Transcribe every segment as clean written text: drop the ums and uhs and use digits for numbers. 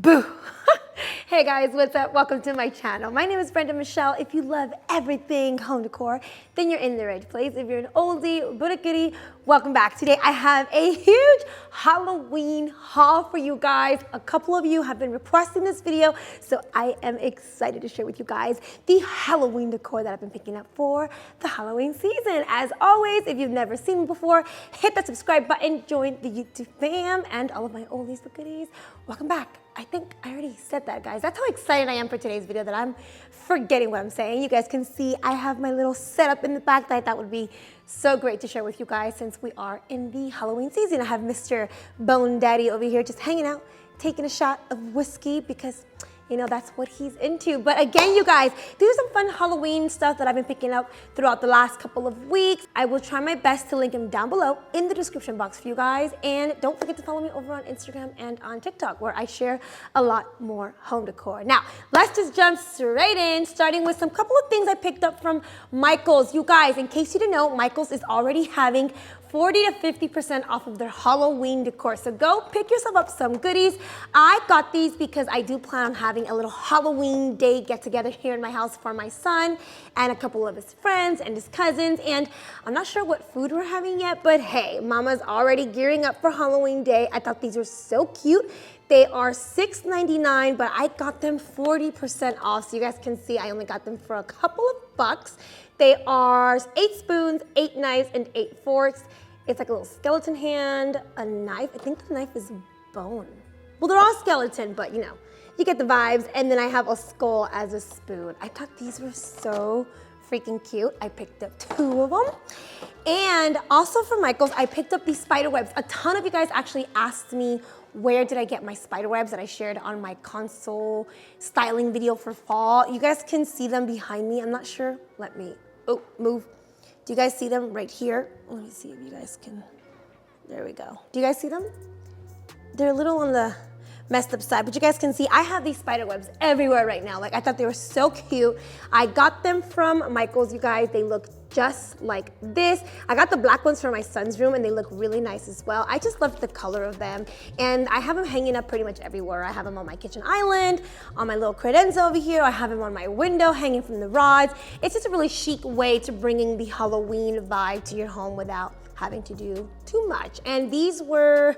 Boo! Hey guys, what's up? Welcome to my channel. My name is Brenda Michelle. If you love everything home decor, then you're in the right place. If you're an oldie but a goodie, welcome back. Today I have a huge Halloween haul for you guys. A couple of you have been requesting this video, so I am excited to share with you guys the Halloween decor that I've been picking up for the Halloween season. As always, if you've never seen me before, hit that subscribe button, join the YouTube fam, and all of my oldies but goodies, welcome back. I think I already said that, guys. That's how excited I am for today's video that I'm forgetting what I'm saying. You guys can see I have my little setup in the back that I thought would be so great to share with you guys since we are in the Halloween season. I have Mr. Bone Daddy over here just hanging out, taking a shot of whiskey because, you know, that's what he's into. But again, you guys, these are some fun Halloween stuff that I've been picking up throughout the last couple of weeks. I will try my best to link them down below in the description box for you guys. And don't forget to follow me over on Instagram and on TikTok where I share a lot more home decor. Now, let's just jump straight in, starting with some couple of things I picked up from Michaels. You guys, in case you didn't know, Michaels is already having 40 to 50% off of their Halloween decor. So go pick yourself up some goodies. I got these because I do plan on having a little Halloween day get together here in my house for my son and a couple of his friends and his cousins. And I'm not sure what food we're having yet, but hey, Mama's already gearing up for Halloween day. I thought these were so cute. They are $6.99, but I got them 40% off. So you guys can see I only got them for a couple of bucks. They are 8 spoons, 8 knives, and 8 forks. It's like a little skeleton hand, a knife. I think the knife is bone. Well, they're all skeleton, but you know, you get the vibes. And then I have a skull as a spoon. I thought these were so freaking cute. I picked up 2 of them. And also from Michaels, I picked up these spider webs. A ton of you guys actually asked me where did I get my spider webs that I shared on my console styling video for fall. You guys can see them behind me. I'm not sure. Let me, move. Do you guys see them right here? Let me see if you guys can, there we go. Do you guys see them? They're a little on the messed up side, but you guys can see I have these spider webs everywhere right now. Like I thought they were so cute. I got them from Michaels, you guys. They look just like this. I got the black ones for my son's room and they look really nice as well. I just love the color of them. And I have them hanging up pretty much everywhere. I have them on my kitchen island, on my little credenza over here. I have them on my window hanging from the rods. It's just a really chic way to bringing the Halloween vibe to your home without having to do too much. And these were,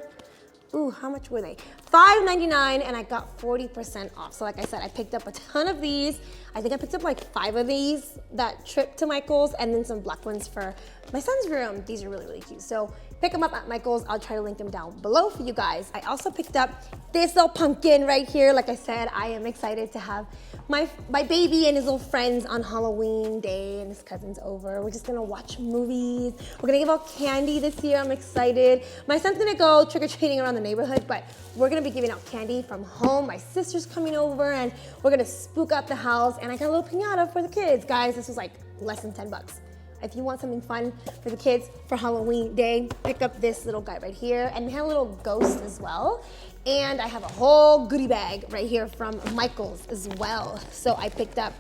ooh, how much were they? $5.99 and I got 40% off. So like I said, I picked up a ton of these. I think I picked up like 5 of these that trip to Michael's and then some black ones for my son's room. These are really, really cute. So pick them up at Michael's. I'll try to link them down below for you guys. I also picked up this little pumpkin right here. Like I said, I am excited to have my baby and his little friends on Halloween day and his cousins over. We're just gonna watch movies. We're gonna give out candy this year. I'm excited. My son's gonna go trick-or-treating around the neighborhood, but we're gonna be giving out candy from home. My sister's coming over and we're gonna spook up the house. And I got a little piñata for the kids. Guys, this was like less than 10 bucks. If you want something fun for the kids for Halloween day, pick up this little guy right here. And they have a little ghost as well. And I have a whole goodie bag right here from Michaels as well. So I picked up,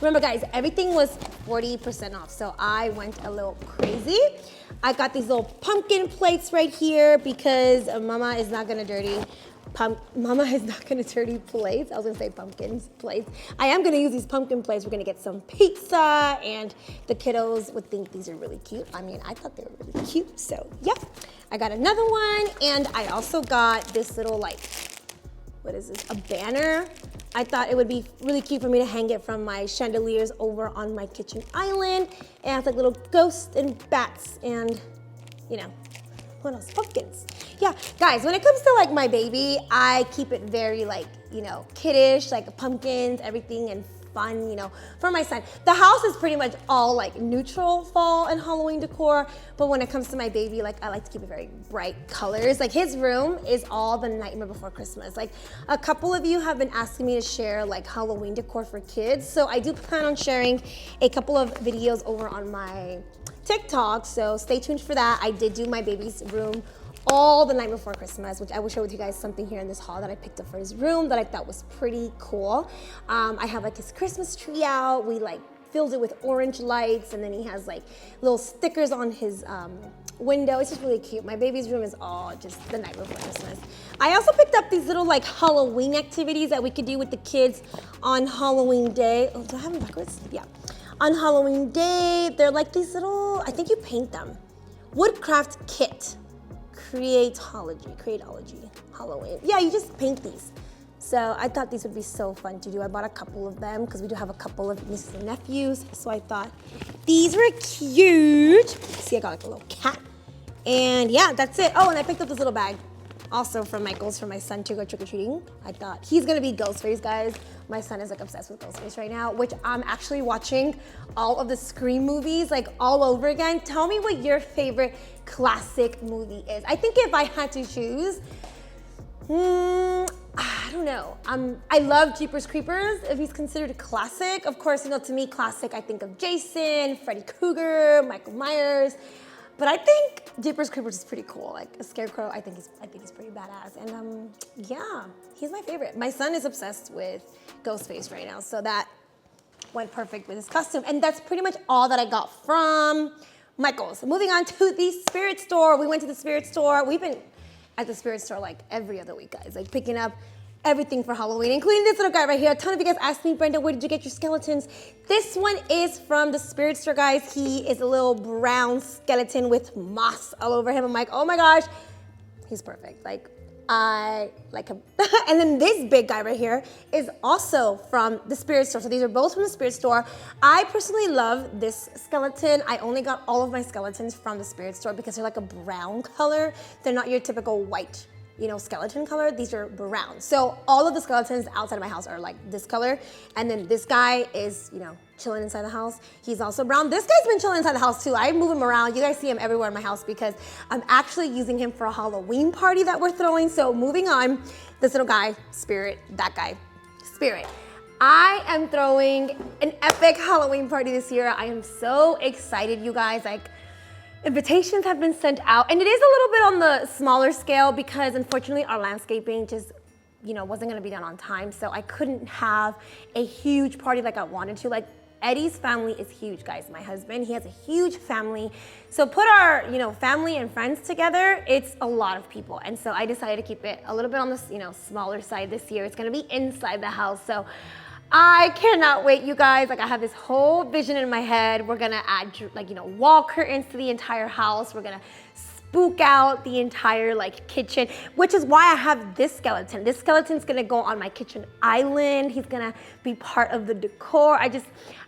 remember guys, everything was 40% off. So I went a little crazy. I got these little pumpkin plates right here because Mama is not gonna dirty plates. I was gonna say pumpkins plates. I am gonna use these pumpkin plates. We're gonna get some pizza and the kiddos would think these are really cute. I mean, I thought they were really cute. So yeah, I got another one and I also got this little like, what is this, a banner. I thought it would be really cute for me to hang it from my chandeliers over on my kitchen island. And it's like little ghosts and bats and, you know, what else? Pumpkins. Yeah, guys, when it comes to like my baby, I keep it very like, you know, kiddish, like pumpkins, everything and fun, you know, for my son. The house is pretty much all like neutral fall and Halloween decor, but when it comes to my baby, like I like to keep it very bright colors. Like his room is all the Nightmare Before Christmas. Like a couple of you have been asking me to share like Halloween decor for kids, so I do plan on sharing a couple of videos over on my TikTok, so stay tuned for that. I did do my baby's room all the night before Christmas, which I will share with you guys something here in this haul that I picked up for his room that I thought was pretty cool. I have like his Christmas tree out. We like filled it with orange lights and then he has like little stickers on his window. It's just really cute. My baby's room is all just the night before Christmas. I also picked up these little like Halloween activities that we could do with the kids on Halloween day. Oh, do I have them backwards? Yeah. On Halloween day, they're like these little, I think you paint them. Woodcraft kit. Creatology, Halloween. Yeah, you just paint these. So I thought these would be so fun to do. I bought a couple of them because we do have a couple of nieces and nephews. So I thought these were cute. See, I got like a little cat. And yeah, that's it. Oh, and I picked up this little bag also from Michael's for my son to go trick-or-treating. I thought he's gonna be Ghostface, guys. My son is like obsessed with Ghostface right now, which I'm actually watching all of the Scream movies like all over again. Tell me what your favorite classic movie is. I think if I had to choose, I don't know. I love Jeepers Creepers, if he's considered a classic. Of course, you know, to me, classic, I think of Jason, Freddy Krueger, Michael Myers. But I think Jeepers Creepers is pretty cool. Like a scarecrow, I think he's pretty badass. And yeah, he's my favorite. My son is obsessed with Ghostface right now, so that went perfect with his costume. And that's pretty much all that I got from Michael's. Moving on to the Spirit store. We went to the Spirit store. We've been at the Spirit store like every other week, guys, like picking up everything for Halloween, including this little guy right here. A ton of you guys asked me, Brenda, where did you get your skeletons? This one is from the Spirit store, guys. He is a little brown skeleton with moss all over him. I'm like, oh my gosh, he's perfect. Like, I like him. And then this big guy right here is also from the Spirit store. So these are both from the Spirit store. I personally love this skeleton. I only got all of my skeletons from the Spirit store because they're like a brown color. They're not your typical white, you know, skeleton color. These are brown. So all of the skeletons outside of my house are like this color. And then this guy is, you know, chilling inside the house. He's also brown. This guy's been chilling inside the house too. I move him around. You guys see him everywhere in my house because I'm actually using him for a Halloween party that we're throwing. So moving on, this little guy, Spirit, that guy, Spirit. I am throwing an epic Halloween party this year. I am so excited, you guys. Like, invitations have been sent out, and it is a little bit on the smaller scale because unfortunately our landscaping just, you know, wasn't gonna be done on time. So I couldn't have a huge party like I wanted to. Like, Eddie's family is huge, guys. My husband, he has a huge family. So put our, you know, family and friends together, it's a lot of people. And so I decided to keep it a little bit on the, you know, smaller side this year. It's gonna be inside the house. So I cannot wait, you guys. Like, I have this whole vision in my head. We're gonna add, like, you know, wall curtains to the entire house. We're gonna spook out the entire like kitchen, which is why I have this skeleton. This skeleton's gonna go on my kitchen island. He's gonna be part of the decor.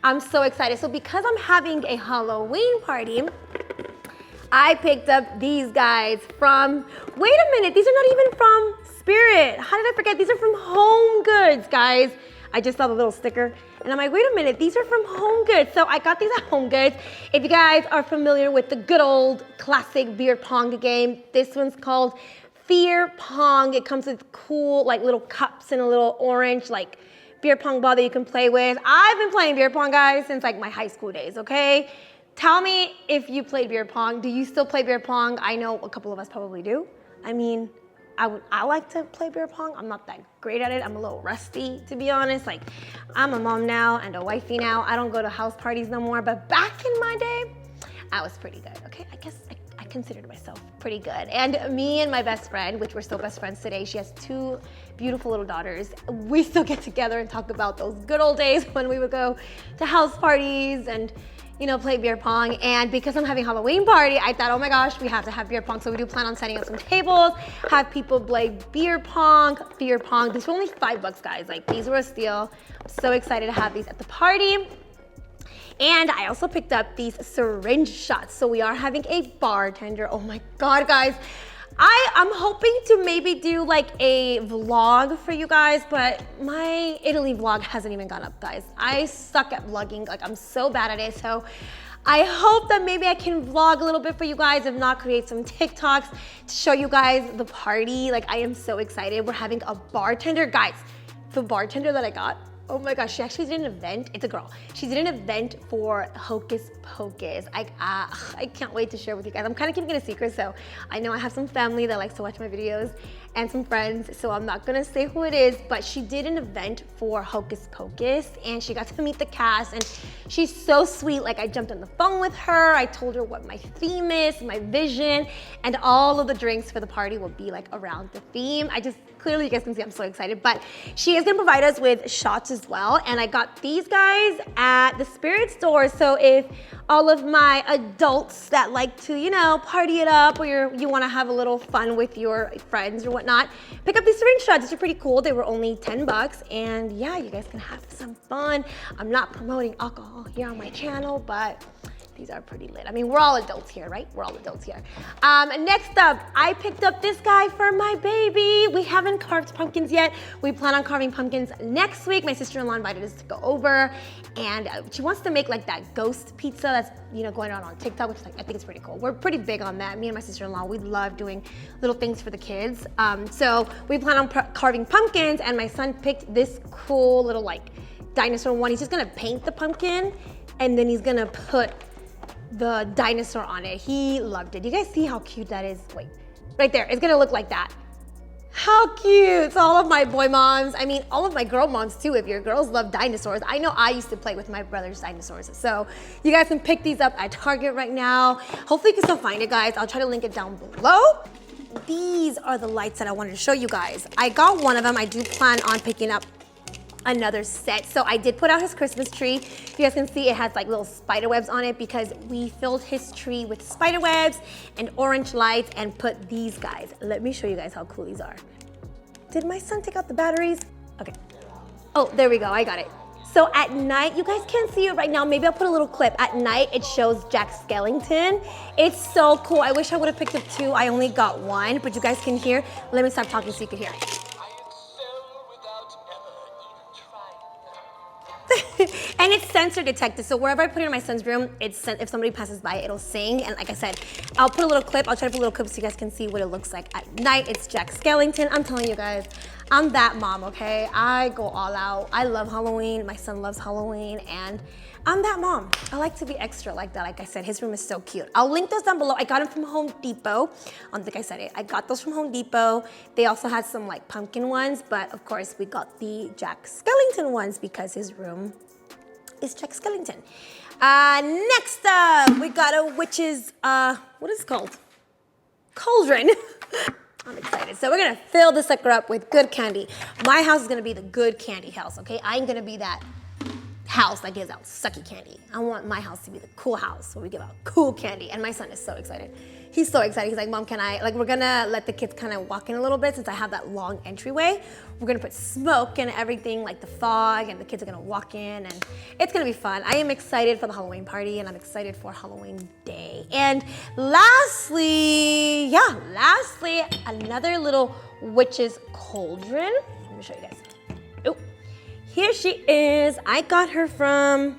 I'm so excited. So because I'm having a Halloween party, I picked up these guys from, wait a minute, these are not even from Spirit. How did I forget? These are from Homegoods, guys. I just saw the little sticker and I'm like, wait a minute, these are from Homegoods. So I got these at Homegoods. If you guys are familiar with the good old classic beer pong game, this one's called Fear Pong. It comes with cool like little cups and a little orange like beer pong ball that you can play with. I've been playing beer pong, guys, since like my high school days, okay? Tell me if you played beer pong. Do you still play beer pong? I know a couple of us probably do. I mean, I like to play beer pong. I'm not that great at it. I'm a little rusty, to be honest. Like, I'm a mom now and a wifey now. I don't go to house parties no more, but back in my day, I was pretty good, okay? I guess I considered myself pretty good. And me and my best friend, which we're still best friends today, she has 2 beautiful little daughters. We still get together and talk about those good old days when we would go to house parties and, you know, play beer pong. And because I'm having a Halloween party, I thought, oh my gosh, we have to have beer pong. So we do plan on setting up some tables, have people play beer pong. These were only $5, guys. Like, these were a steal. I'm so excited to have these at the party. And I also picked up these syringe shots. So we are having a bartender. Oh my God, guys. I'm hoping to maybe do like a vlog for you guys, but my Italy vlog hasn't even gone up, guys. I suck at vlogging, like I'm so bad at it. So I hope that maybe I can vlog a little bit for you guys, if not create some TikToks to show you guys the party. Like, I am so excited. We're having a bartender, guys. The bartender that I got, oh my gosh, she actually did an event. It's a girl. She did an event for Hocus Pocus. I can't wait to share with you guys. I'm kind of keeping it a secret, so I know I have some family that likes to watch my videos. and some friends, so I'm not gonna say who it is, but she did an event for Hocus Pocus and she got to meet the cast, and she's so sweet. Like, I jumped on the phone with her, I told her what my theme is, my vision, and all of the drinks for the party will be like around the theme. Clearly you guys can see I'm so excited, but she is gonna provide us with shots as well. And I got these guys at the Spirit store. So if all of my adults that like to, you know, party it up, or you wanna have a little fun with your friends or whatnot, pick up these syringe shots. These are pretty cool. They were only 10 bucks. And yeah, you guys can have some fun. I'm not promoting alcohol here on my channel, but these are pretty lit. I mean, we're all adults here, right? We're all adults here. Next up, I picked up this guy for my baby. We haven't carved pumpkins yet. We plan on carving pumpkins next week. My sister-in-law invited us to go over, and she wants to make like that ghost pizza that's, you know, going on TikTok, which is like, I think it's pretty cool. We're pretty big on that. Me and my sister-in-law, we love doing little things for the kids. So we plan on carving pumpkins, and my son picked this cool little like dinosaur one. He's just gonna paint the pumpkin, and then he's gonna put the dinosaur on it. He loved it. You guys see how cute that is? Wait, right there. It's gonna look like that. How cute. So all of my boy moms, I mean, all of my girl moms too, if your girls love dinosaurs. I know I used to play with my brother's dinosaurs. So you guys can pick these up at Target right now. Hopefully you can still find it, guys. I'll try to link it down below. These are the lights that I wanted to show you guys. I got one of them. I do plan on picking up another set. So I did put out his Christmas tree. You guys can see it has like little spider webs on it because we filled his tree with spider webs and orange lights and put these guys. Let me show you guys how cool these are. Did my son take out the batteries? Okay. Oh, there we go, I got it. So at night, you guys can't see it right now. Maybe I'll put a little clip. At night, it shows Jack Skellington. It's so cool. I wish I would have picked up two. I only got one, but you guys can hear. Let me stop talking so you can hear it. And it's sensor detected, so wherever I put it in my son's room, if somebody passes by, it'll sing. And like I said, I'll put a little clip. I'll try to put a little clip so you guys can see what it looks like at night. It's Jack Skellington. I'm telling you guys, I'm that mom, okay? I go all out. I love Halloween. My son loves Halloween, and I'm that mom. I like to be extra like that. Like I said, his room is so cute. I'll link those down below. I got them from Home Depot. I don't think I said it. I got those from Home Depot. They also had some like pumpkin ones, but of course we got the Jack Skellington ones because his room is Jack Skellington. Next up, we got a witch's, what is it called? Cauldron. I'm excited. So we're gonna fill this sucker up with good candy. My house is gonna be the good candy house, okay? I ain't gonna be that house that gives out sucky candy. I want my house to be the cool house where we give out cool candy. And my son is so excited. He's so excited. He's like, Mom, can I, like, we're gonna let the kids kind of walk in a little bit since I have that long entryway. We're gonna put smoke and everything, like the fog, and the kids are gonna walk in, and it's gonna be fun. I am excited for the Halloween party, and I'm excited for Halloween day. And lastly, another little witch's cauldron. Let me show you guys. Oh, here she is. I got her from,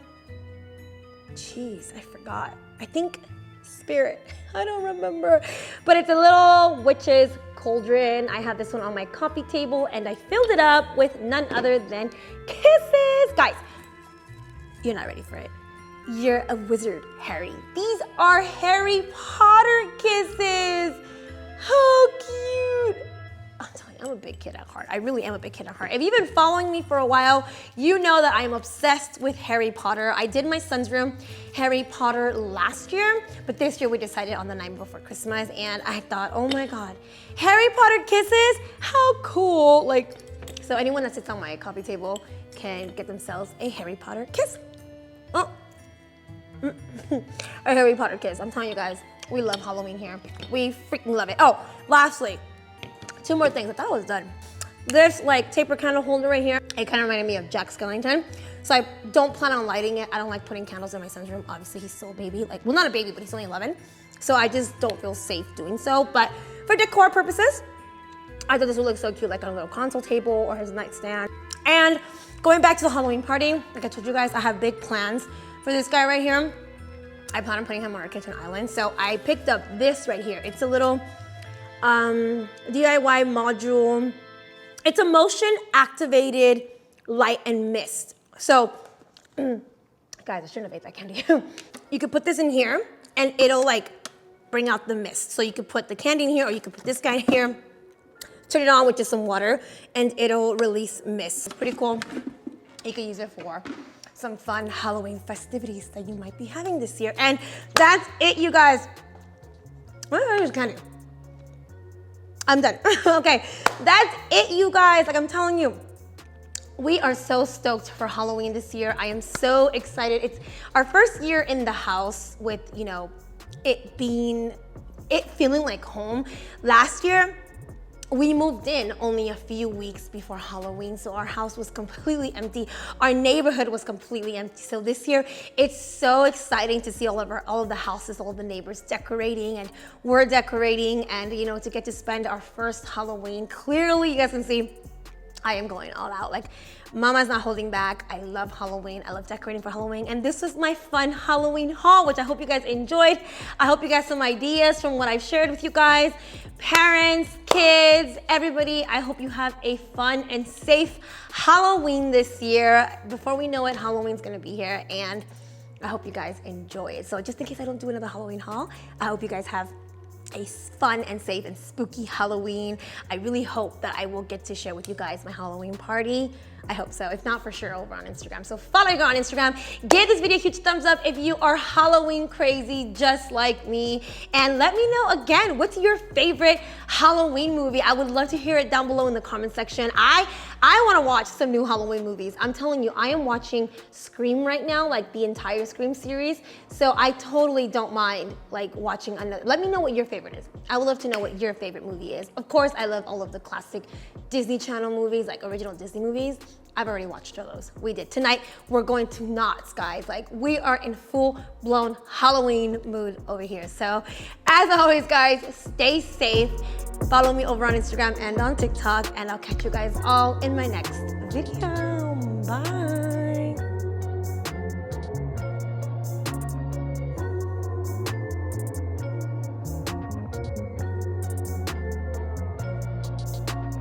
jeez, I forgot. I think Spirit. I don't remember. But it's a little witch's cauldron. I have this one on my coffee table, and I filled it up with none other than kisses. Guys, you're not ready for it. You're a wizard, Harry. These are Harry Potter kisses. How cute. I'm telling you, I'm a big kid at heart. I really am a big kid at heart. If you've been following me for a while, you know that I am obsessed with Harry Potter. I did my son's room Harry Potter last year, but this year we decided on the night before Christmas, and I thought, oh my God, Harry Potter kisses? How cool. Like, so anyone that sits on my coffee table can get themselves a Harry Potter kiss. Oh. A Harry Potter kiss. I'm telling you guys, we love Halloween here. We freaking love it. Oh, lastly, two more things. I thought I was done. This like taper candle holder right here, it kind of reminded me of Jack Skellington. So I don't plan on lighting it. I don't like putting candles in my son's room. Obviously, he's still a baby. Like, well, not a baby, but he's only 11. So I just don't feel safe doing so. But for decor purposes, I thought this would look so cute, like on a little console table or his nightstand. And going back to the Halloween party, like I told you guys, I have big plans for this guy right here. I plan on putting him on our kitchen island. So I picked up this right here. It's a little DIY module. It's a motion activated light and mist. So, guys, I shouldn't have ate that candy. You could put this in here and it'll like bring out the mist. So you could put the candy in here, or you could put this guy in here. turn it on with just some water and it'll release mist. It's pretty cool. You can use it for some fun Halloween festivities that you might be having this year. And that's it, you guys. I'm done. Okay, that's it, you guys. Like I'm telling you, we are so stoked for Halloween this year. I am so excited. It's our first year in the house with, you know, it feeling like home. Last year, we moved in only a few weeks before Halloween, so our house was completely empty. Our neighborhood was completely empty. So this year, it's so exciting to see all of the houses, all of the neighbors decorating, and we're decorating, and you know, to get to spend our first Halloween. Clearly, you guys can see I am going all out. Like, Mama's not holding back. I love Halloween. I love decorating for Halloween. And this was my fun Halloween haul, which I hope you guys enjoyed. I hope you got some ideas from what I've shared with you guys. Parents, kids, everybody, I hope you have a fun and safe Halloween this year. Before we know it, Halloween's gonna be here, and I hope you guys enjoy it. So just in case I don't do another Halloween haul, I hope you guys have a fun and safe and spooky Halloween. I really hope that I will get to share with you guys my Halloween party. I hope so. If not, for sure over on Instagram. So follow me on Instagram. Give this video a huge thumbs up if you are Halloween crazy just like me. And let me know again, what's your favorite Halloween movie? I would love to hear it down below in the comment section. I want to watch some new Halloween movies. I'm telling you, I am watching Scream right now, like the entire Scream series. So I totally don't mind like watching another. Let me know what your favorite is. I would love to know what your favorite movie is. Of course, I love all of the classic Disney Channel movies, like original Disney movies. I've already watched all those. We did. Tonight, we're going to Knott's, guys. Like, we are in full-blown Halloween mood over here. So, as always, guys, stay safe. Follow me over on Instagram and on TikTok, and I'll catch you guys all in my next video. Bye.